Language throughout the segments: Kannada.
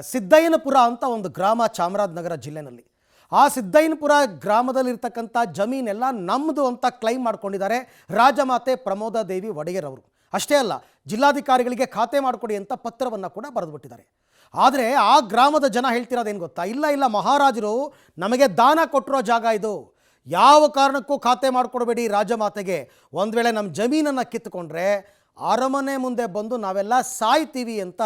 ಸಿದ್ದಯ್ಯನಪುರ ಅಂತ ಒಂದು ಗ್ರಾಮ ಚಾಮರಾಜನಗರ ಜಿಲ್ಲೆನಲ್ಲಿ. ಆ ಸಿದ್ದಯ್ಯನಪುರ ಗ್ರಾಮದಲ್ಲಿರ್ತಕ್ಕಂಥ ಜಮೀನೆಲ್ಲ ನಮ್ಮದು ಅಂತ ಕ್ಲೈಮ್ ಮಾಡ್ಕೊಂಡಿದ್ದಾರೆ ರಾಜಮಾತೆ ಪ್ರಮೋದಾ ದೇವಿ ಒಡೆಯರ್ ಅವರು. ಅಷ್ಟೇ ಅಲ್ಲ, ಜಿಲ್ಲಾಧಿಕಾರಿಗಳಿಗೆ ಖಾತೆ ಮಾಡಿಕೊಡಿ ಅಂತ ಪತ್ರವನ್ನು ಕೂಡ ಬರೆದುಬಿಟ್ಟಿದ್ದಾರೆ. ಆದರೆ ಆ ಗ್ರಾಮದ ಜನ ಹೇಳ್ತಿರೋದೇನು ಗೊತ್ತಾ, ಇಲ್ಲ ಮಹಾರಾಜರು ನಮಗೆ ದಾನ ಕೊಟ್ಟಿರೋ ಜಾಗ ಇದು, ಯಾವ ಕಾರಣಕ್ಕೂ ಖಾತೆ ಮಾಡಿಕೊಡ್ಬೇಡಿ ರಾಜಮಾತೆಗೆ. ಒಂದು ವೇಳೆ ನಮ್ಮ ಜಮೀನನ್ನು ಕಿತ್ತುಕೊಂಡ್ರೆ ಅರಮನೆ ಮುಂದೆ ಬಂದು ನಾವೆಲ್ಲ ಸಾಯ್ತೀವಿ ಅಂತ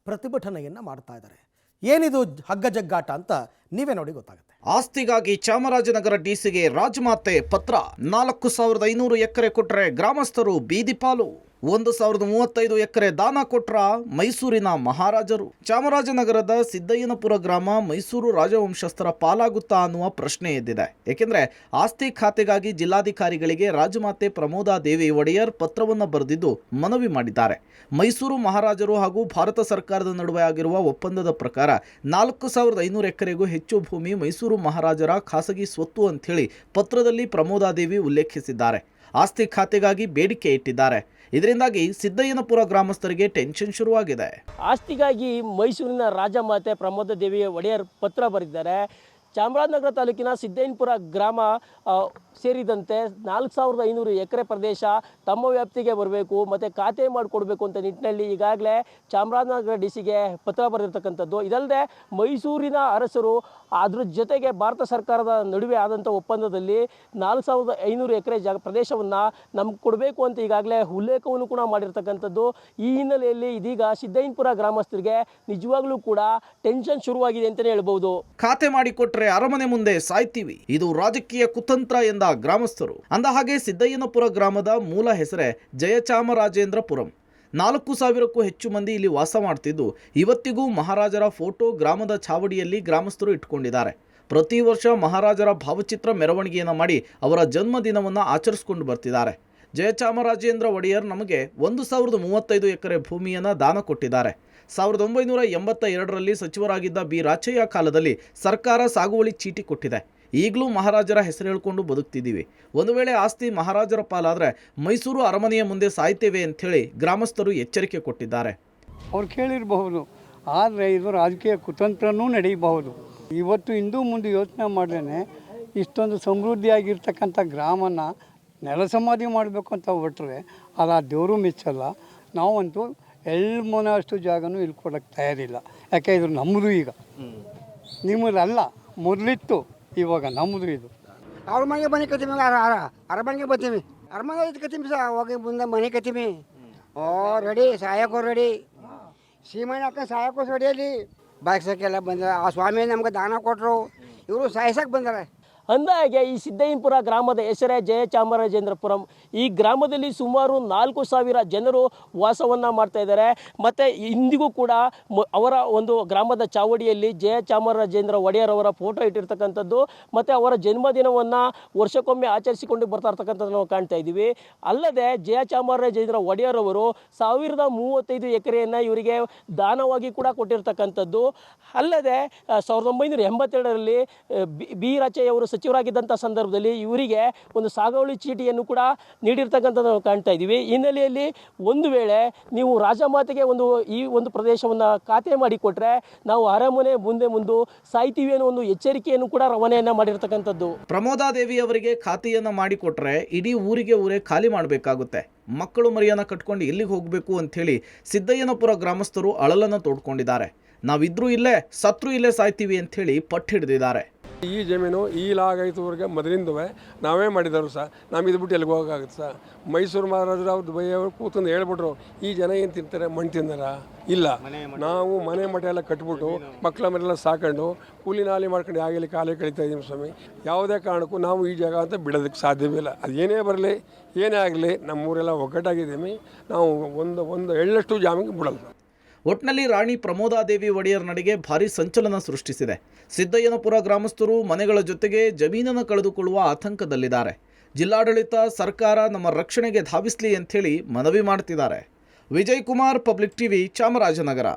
ಪ್ರತಿಭಟನೆಯನ್ನು ಮಾಡ್ತಾ ಇದ್ದಾರೆ. ಏನಿದು ಹಗ್ಗ ಜಗ್ಗಾಟ ಅಂತ ನೀವೇ ನೋಡಿ ಗೊತ್ತಾಗುತ್ತೆ. ಆಸ್ತಿಗಾಗಿ ಚಾಮರಾಜನಗರ ಡಿಸಿಗೆ ರಾಜಮಾತೆ ಪತ್ರ. 4500 ಎಕರೆ ಕೊಟ್ಟರೆ ಗ್ರಾಮಸ್ಥರು ಬೀದಿ ಪಾಲು. 1035 ಎಕರೆ ದಾನ ಕೊಟ್ರ ಮೈಸೂರಿನ ಮಹಾರಾಜರು. ಚಾಮರಾಜನಗರದ ಸಿದ್ದಯ್ಯನಪುರ ಗ್ರಾಮ ಮೈಸೂರು ರಾಜವಂಶಸ್ಥರ ಪಾಲಾಗುತ್ತಾ ಅನ್ನುವ ಪ್ರಶ್ನೆ ಎದ್ದಿದೆ. ಏಕೆಂದರೆ ಆಸ್ತಿ ಖಾತೆಗಾಗಿ ಜಿಲ್ಲಾಧಿಕಾರಿಗಳಿಗೆ ರಾಜಮಾತೆ ಪ್ರಮೋದಾ ದೇವಿ ಒಡೆಯರ್ ಪತ್ರವನ್ನು ಬರೆದಿದ್ದು ಮನವಿ ಮಾಡಿದ್ದಾರೆ. ಮೈಸೂರು ಮಹಾರಾಜರು ಹಾಗೂ ಭಾರತ ಸರ್ಕಾರದ ನಡುವೆ ಆಗಿರುವ ಒಪ್ಪಂದದ ಪ್ರಕಾರ 4500 ಎಕರೆಗೂ ಹೆಚ್ಚು ಭೂಮಿ ಮೈಸೂರು ಮಹಾರಾಜರ ಖಾಸಗಿ ಸ್ವತ್ತು ಅಂಥೇಳಿ ಪತ್ರದಲ್ಲಿ ಪ್ರಮೋದಾ ದೇವಿ ಉಲ್ಲೇಖಿಸಿದ್ದಾರೆ. ಆಸ್ತಿ ಖಾತೆಗಾಗಿ ಬೇಡಿಕೆ ಇಟ್ಟಿದ್ದಾರೆ. ಇದರಿಂದಾಗಿ ಸಿದ್ದಯ್ಯನಪುರ ಗ್ರಾಮಸ್ಥರಿಗೆ ಟೆನ್ಷನ್ ಶುರುವಾಗಿದೆ. ಆಸ್ತಿಗಾಗಿ ಮೈಸೂರಿನ ರಾಜಮಾತೆ ಪ್ರಮೋದಾ ದೇವಿ ಒಡೆಯರ್ ಪತ್ರ ಬರೆದಿದ್ದಾರೆ. ಚಾಮರಾಜನಗರ ತಾಲೂಕಿನ ಸಿದ್ದಯ್ಯನಪುರ ಗ್ರಾಮ ಸೇರಿದಂತೆ 4500 ಎಕರೆ ಪ್ರದೇಶ ತಮ್ಮ ವ್ಯಾಪ್ತಿಗೆ ಬರಬೇಕು ಮತ್ತು ಖಾತೆ ಮಾಡಿಕೊಡ್ಬೇಕು ಅಂತ ನಿಟ್ಟಿನಲ್ಲಿ ಈಗಾಗಲೇ ಚಾಮರಾಜನಗರ ಡಿಸಿಗೆ ಪತ್ರ ಬರೆದಿರ್ತಕ್ಕಂಥದ್ದು. ಇದಲ್ಲದೆ ಮೈಸೂರಿನ ಅರಸರು ಅದ್ರ ಜೊತೆಗೆ ಭಾರತ ಸರ್ಕಾರದ ನಡುವೆ ಆದಂಥ ಒಪ್ಪಂದದಲ್ಲಿ 4500 ಎಕರೆ ಪ್ರದೇಶವನ್ನು ನಮ್ಗೆ ಕೊಡಬೇಕು ಅಂತ ಈಗಾಗಲೇ ಉಲ್ಲೇಖವನ್ನು ಕೂಡ ಮಾಡಿರ್ತಕ್ಕಂಥದ್ದು. ಈ ಹಿನ್ನೆಲೆಯಲ್ಲಿ ಇದೀಗ ಸಿದ್ದಯ್ಯನಪುರ ಗ್ರಾಮಸ್ಥರಿಗೆ ನಿಜವಾಗ್ಲೂ ಕೂಡ ಟೆನ್ಷನ್ ಶುರುವಾಗಿದೆ ಅಂತಲೇ ಹೇಳ್ಬೋದು. ಖಾತೆ ಮಾಡಿಕೊಟ್ರೆ ಅರಮನೆ ಮುಂದೆ ಸಾಯ್ತೀವಿ, ಇದು ರಾಜಕೀಯ ಕುತಂತ್ರ ಎಂದ ಗ್ರಾಮಸ್ಥರು. ಅಂದಹಾಗೆ ಸಿದ್ದಯ್ಯನಪುರ ಗ್ರಾಮದ ಮೂಲ ಹೆಸರೇ ಜಯಚಾಮರಾಜೇಂದ್ರಪುರಂ. 4000ಕ್ಕೂ ಹೆಚ್ಚು ಮಂದಿ ಇಲ್ಲಿ ವಾಸ ಮಾಡ್ತಿದ್ದು ಇವತ್ತಿಗೂ ಮಹಾರಾಜರ ಫೋಟೋ ಗ್ರಾಮದ ಚಾವಡಿಯಲ್ಲಿ ಗ್ರಾಮಸ್ಥರು ಇಟ್ಕೊಂಡಿದ್ದಾರೆ. ಪ್ರತಿ ವರ್ಷ ಮಹಾರಾಜರ ಭಾವಚಿತ್ರ ಮೆರವಣಿಗೆಯನ್ನು ಮಾಡಿ ಅವರ ಜನ್ಮದಿನವನ್ನು ಆಚರಿಸಿಕೊಂಡು ಬರ್ತಿದ್ದಾರೆ. ಜಯಚಾಮರಾಜೇಂದ್ರ ಒಡೆಯರ್ ನಮಗೆ 1035 ಎಕರೆ ಭೂಮಿಯನ್ನು ದಾನ ಕೊಟ್ಟಿದ್ದಾರೆ. 1982ರಲ್ಲಿ ಸಚಿವರಾಗಿದ್ದ ಬಿ ರಾಚಯ್ಯ ಕಾಲದಲ್ಲಿ ಸರ್ಕಾರ ಸಾಗುವಳಿ ಚೀಟಿ ಕೊಟ್ಟಿದೆ. ಈಗಲೂ ಮಹಾರಾಜರ ಹೆಸರು ಹೇಳ್ಕೊಂಡು ಬದುಕ್ತಿದ್ದೀವಿ. ಒಂದು ವೇಳೆ ಆಸ್ತಿ ಮಹಾರಾಜರ ಪಾಲಾದರೆ ಮೈಸೂರು ಅರಮನೆಯ ಮುಂದೆ ಸಾಯ್ತೇವೆ ಅಂಥೇಳಿ ಗ್ರಾಮಸ್ಥರು ಎಚ್ಚರಿಕೆ ಕೊಟ್ಟಿದ್ದಾರೆ. ಅವ್ರು ಕೇಳಿರಬಹುದು, ಆದರೆ ಇದು ರಾಜಕೀಯ ಕುತಂತ್ರನೂ ನಡೆಯಬಹುದು. ಇವತ್ತು ಇಂದು ಮುಂದೆ ಯೋಚನೆ ಮಾಡ್ದೇ ಇಷ್ಟೊಂದು ಸಮೃದ್ಧಿಯಾಗಿರ್ತಕ್ಕಂಥ ಗ್ರಾಮನ ನೆಲ ಸಮಾಧಿ ಮಾಡಬೇಕು ಅಂತ ಹೊರಟ್ರೆ ಅದು ಆ ದೇವರು ಮೆಚ್ಚಲ್ಲ. ನಾವಂತೂ ಅಷ್ಟು ಜಾಗನೂ ಇಲ್ಲಿ ಕೊಡೋಕ್ಕೆ ತಯಾರಿಲ್ಲ. ಯಾಕೆ ಇದು ನಮ್ಮದು, ಈಗ ನಿಮ್ಮದಲ್ಲ, ಮೊದಲಿತ್ತು, ಇವಾಗ ನಮ್ಮದು. ಇದು ಅವ್ರ ಮನೆಗೆ ಮನೆ ಕತ್ತೀವಿ, ಅರಮನೆಗೆ ಬರ್ತೀವಿ, ಅರಮನೆ ಕತ್ತೀವಿ ಸರ್. ಹೋಗಿ ಮುಂದೆ ಮನೆ ಕತ್ತೀವಿ. ಓ ರೆಡಿ, ಸಾಯಕ್ಕೋ ರೆಡಿ, ಸೀಮೆಣ್ಣೆ ಹಾಕೊಂಡು ಸಾಯಕ್ಕೋ ರೆಡಿಯಲ್ಲಿ ಬಾಯ್ಸಕ್ಕೆಲ್ಲ ಬಂದ. ಆ ಸ್ವಾಮಿ ನಮ್ಗೆ ದಾನ ಕೊಟ್ಟರು, ಇವರು ಸಾಯಿಸಕ್ಕೆ ಬಂದಾರೆ. ಅಂದಾಗೆ ಈ ಸಿದ್ದಯ್ಯನಪುರ ಗ್ರಾಮದ ಹೆಸರೇ ಜಯಚಾಮರಾಜೇಂದ್ರಪುರಂ. ಈ ಗ್ರಾಮದಲ್ಲಿ ಸುಮಾರು 4000 ಜನರು ವಾಸವನ್ನು ಮಾಡ್ತಾ ಇದ್ದಾರೆ. ಮತ್ತು ಇಂದಿಗೂ ಕೂಡ ಅವರ ಒಂದು ಗ್ರಾಮದ ಚಾವಡಿಯಲ್ಲಿ ಜಯಚಾಮರಾಜೇಂದ್ರ ಒಡೆಯರ್ ಅವರ ಫೋಟೋ ಇಟ್ಟಿರ್ತಕ್ಕಂಥದ್ದು ಮತ್ತು ಅವರ ಜನ್ಮದಿನವನ್ನು ವರ್ಷಕ್ಕೊಮ್ಮೆ ಆಚರಿಸಿಕೊಂಡು ಬರ್ತಾ ಇರ್ತಕ್ಕಂಥದ್ದು ನಾವು ಕಾಣ್ತಾ ಇದ್ದೀವಿ. ಅಲ್ಲದೆ ಜಯಚಾಮರಾಜೇಂದ್ರ ಒಡೆಯರ್ ಅವರು 1035 ಎಕರೆಯನ್ನು ಇವರಿಗೆ ದಾನವಾಗಿ ಕೂಡ ಕೊಟ್ಟಿರ್ತಕ್ಕಂಥದ್ದು. ಅಲ್ಲದೆ 1982ರಲ್ಲಿ ಬಿ ರಾಚಯ್ಯ ಅವರು ಸಚಿವರಾಗಿದ್ದಂಥ ಸಂದರ್ಭದಲ್ಲಿ ಇವರಿಗೆ ಒಂದು ಸಾಗುವಳಿ ಚೀಟಿಯನ್ನು ಕೂಡ ನೀಡಿರ್ತಕ್ಕಂಥದ್ದು ನಾವು ಕಾಣ್ತಾ ಇದ್ದೀವಿ. ಈ ಹಿನ್ನೆಲೆಯಲ್ಲಿ ಒಂದು ವೇಳೆ ನೀವು ರಾಜಮಾತೆಗೆ ಈ ಒಂದು ಪ್ರದೇಶವನ್ನು ಖಾತೆ ಮಾಡಿಕೊಟ್ರೆ ನಾವು ಅರಮನೆ ಮುಂದೆ ಸಾಯ್ತೀವಿ ಅನ್ನೋ ಒಂದು ಎಚ್ಚರಿಕೆಯನ್ನು ಕೂಡ ರವಾನೆಯನ್ನು ಮಾಡಿರ್ತಕ್ಕಂಥದ್ದು. ಪ್ರಮೋದಾ ದೇವಿ ಅವರಿಗೆ ಖಾತೆಯನ್ನು ಮಾಡಿಕೊಟ್ರೆ ಇಡೀ ಊರೇ ಖಾಲಿ ಮಾಡಬೇಕಾಗುತ್ತೆ. ಮಕ್ಕಳು ಮರಿಯನ್ನು ಕಟ್ಕೊಂಡು ಎಲ್ಲಿಗೆ ಹೋಗಬೇಕು ಅಂಥೇಳಿ ಸಿದ್ದಯ್ಯನಪುರ ಗ್ರಾಮಸ್ಥರು ಅಳಲನ್ನು ತೋಡ್ಕೊಂಡಿದ್ದಾರೆ. ನಾವಿದ್ರೂ ಇಲ್ಲೇ, ಸತ್ರು ಇಲ್ಲೇ ಸಾಯ್ತೀವಿ ಅಂಥೇಳಿ ಪಟ್ಟು ಹಿಡಿದಿದ್ದಾರೆ. ಈ ಜಮೀನು ಈ ಲಾಗೈತವರೆಗೆ ಮೊದಲಿಂದವೇ ನಾವೇ ಮಾಡಿದರು ಸರ್. ನಮ್ಗೆ ಇದು ಬಿಟ್ಟು ಎಲ್ಲಿಗೆ ಹೋಗೋಕ್ಕಾಗುತ್ತೆ ಸರ್? ಮೈಸೂರು ಮಹಾರಾಜರು ಅವ್ರು ದುಬೈಯವರು ಕೂತಂದು ಹೇಳ್ಬಿಟ್ರು, ಈ ಜನ ಏನು ತಿಂತಾರೆ, ಮಣ್ಣು ತಿಂದಾರ? ಇಲ್ಲ, ನಾವು ಮನೆ ಮಠ ಎಲ್ಲ ಕಟ್ಬಿಟ್ಟು ಮಕ್ಕಳ ಮನೆಲ್ಲ ಸಾಕೊಂಡು ಕೂಲಿ ನಾಲಿ ಮಾಡ್ಕೊಂಡು ಆಗಲಿ ಕಾಲೇ ಕಳೀತಾ ಇದ್ದೀವಿ ಸ್ವಾಮಿ. ಯಾವುದೇ ಕಾರಣಕ್ಕೂ ನಾವು ಈ ಜಾಗ ಅಂತ ಬಿಡೋದಕ್ಕೆ ಸಾಧ್ಯವಿಲ್ಲ. ಅದು ಏನೇ ಬರಲಿ, ಏನೇ ಆಗಲಿ, ನಮ್ಮೂರೆಲ್ಲ ಒಗ್ಗಟ್ಟಾಗಿದ್ದೀವಿ. ನಾವು ಒಂದು ಎಳ್ಳಷ್ಟು ಜಾಮಿಗೆ ಬಿಡಲ್ಲ. ಒಟ್ನಲ್ಲಿ ರಾಣಿ ಪ್ರಮೋದಾ ದೇವಿ ಒಡೆಯರ್ ನಡೆಗೆ ಭಾರಿ ಸಂಚಲನ ಸೃಷ್ಟಿಸಿದೆ. ಸಿದ್ದಯ್ಯನಪುರ ಗ್ರಾಮಸ್ಥರು ಮನೆಗಳ ಜೊತೆಗೆ ಜಮೀನನ್ನು ಕಳೆದುಕೊಳ್ಳುವ ಆತಂಕದಲ್ಲಿದ್ದಾರೆ. ಜಿಲ್ಲಾಡಳಿತ, ಸರ್ಕಾರ ನಮ್ಮ ರಕ್ಷಣೆಗೆ ಧಾವಿಸಲಿ ಅಂಥೇಳಿ ಮನವಿ ಮಾಡ್ತಿದ್ದಾರೆ. Vijay Kumar, public TV, Chamarajanagar.